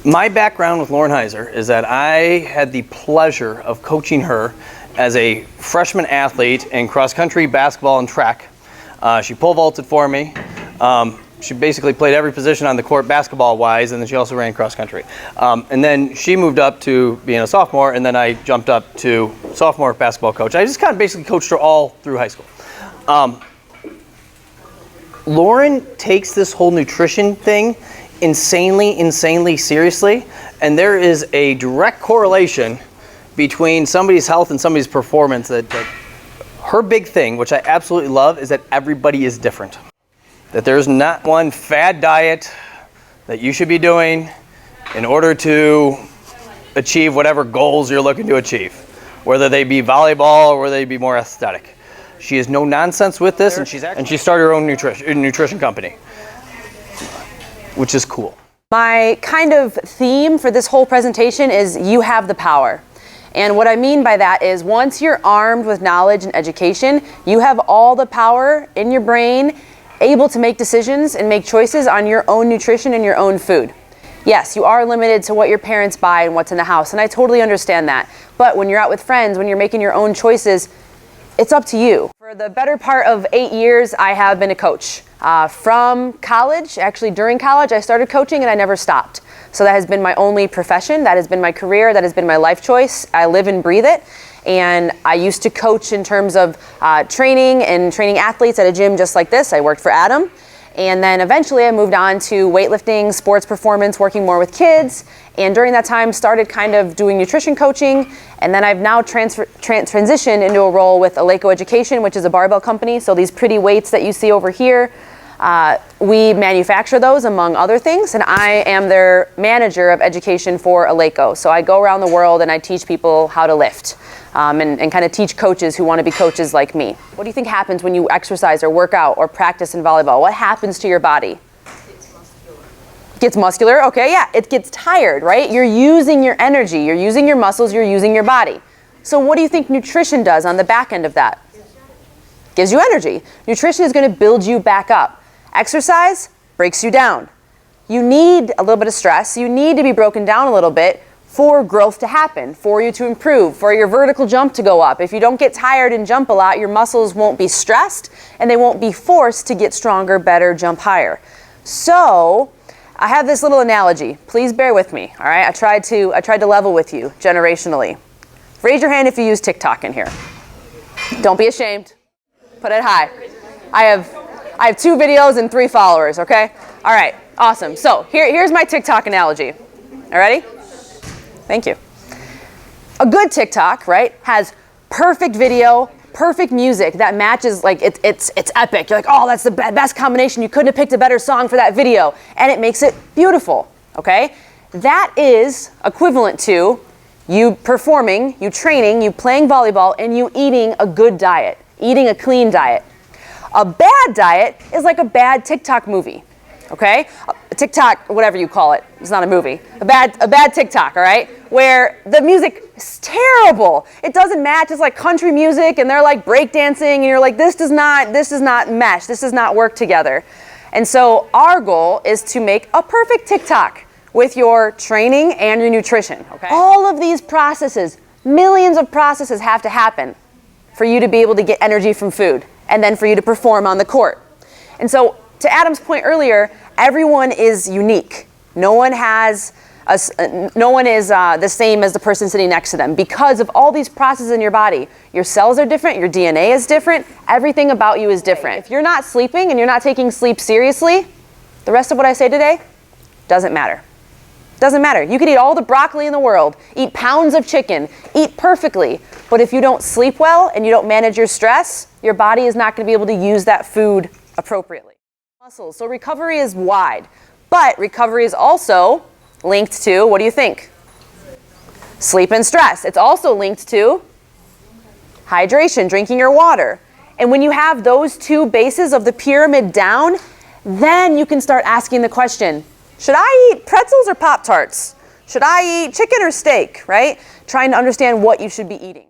My background with Lauren Heiser is that I had the pleasure of coaching her as a freshman athlete in cross country, basketball, and track. She pole vaulted for me. She basically played every position on the court basketball wise, and then she also ran cross country. And then she moved up to being a sophomore, and then I jumped up to sophomore basketball coach. I just kind of basically coached her all through high school. Lauren takes this whole nutrition thing insanely seriously, and there is a direct correlation between somebody's health and somebody's performance. That her big thing, which I absolutely love, is that everybody is different. That there's not one fad diet that you should be doing in order to achieve whatever goals you're looking to achieve, whether they be volleyball or whether they be more aesthetic. She is no nonsense with this, and she started her own nutrition company, which is cool. My kind of theme for this whole presentation is you have the power. And what I mean by that is once you're armed with knowledge and education, you have all the power in your brain, able to make decisions and make choices on your own nutrition and your own food. Yes, you are limited to what your parents buy and what's in the house, and I totally understand that. But when you're out with friends, when you're making your own choices, it's up to you. For the better part of 8 years, I have been a coach. From college, actually during college, I started coaching and I never stopped. So that has been my only profession, that has been my career, that has been my life choice. I live and breathe it. And I used to coach in terms of training athletes at a gym just like this. I worked for Adam. And then eventually I moved on to weightlifting, sports performance, working more with kids. And during that time started kind of doing nutrition coaching. And then I've now transitioned into a role with Eleiko Education, which is a barbell company. So these pretty weights that you see over here, we manufacture those among other things, and I am their manager of education for Eleiko. So I go around the world and I teach people how to lift and kind of teach coaches who want to be coaches like me. What do you think happens when you exercise or work out or practice in volleyball? What happens to your body? Gets muscular? Okay, yeah, it gets tired, right? You're using your energy, you're using your muscles, you're using your body. So what do you think nutrition does on the back end of that? Gives you energy. Nutrition is going to build you back up. Exercise breaks you down. You need a little bit of stress. You need to be broken down a little bit for growth to happen, for you to improve, for your vertical jump to go up. If you don't get tired and jump a lot, your muscles won't be stressed and they won't be forced to get stronger, better, jump higher. So I have this little analogy. Please bear with me, all right? I tried to level with you generationally. Raise your hand if you use TikTok in here. Don't be ashamed. Put it high. I have 2 videos and 3 followers, okay? All right, awesome. So here's my TikTok analogy. All ready? Thank you. A good TikTok, right, has perfect video, perfect music that matches, like it's epic. You're like, oh, that's the best combination. You couldn't have picked a better song for that video. And it makes it beautiful, okay? That is equivalent to you performing, you training, you playing volleyball, and you eating a good diet, eating a clean diet. A bad diet is like a bad TikTok movie, okay? TikTok, whatever you call it, it's not a movie. A bad TikTok, all right? Where the music is terrible. It doesn't match. It's like country music, and they're like breakdancing, and you're like, this does not mesh. This does not work together. And so our goal is to make a perfect TikTok with your training and your nutrition, okay? All of these processes, millions of processes have to happen for you to be able to get energy from food and then for you to perform on the court. And so to Adam's point earlier, everyone is unique. No one is the same as the person sitting next to them because of all these processes in your body. Your cells are different, your DNA is different, everything about you is different. If you're not sleeping and you're not taking sleep seriously, the rest of what I say today doesn't matter. Doesn't matter. You could eat all the broccoli in the world, eat pounds of chicken, eat perfectly, but if you don't sleep well and you don't manage your stress, your body is not going to be able to use that food appropriately. Muscles. So recovery is wide, but recovery is also linked to, what do you think? Sleep and stress. It's also linked to hydration, drinking your water. And when you have those 2 bases of the pyramid down, then you can start asking the question, should I eat pretzels or Pop-Tarts? Should I eat chicken or steak, right? Trying to understand what you should be eating.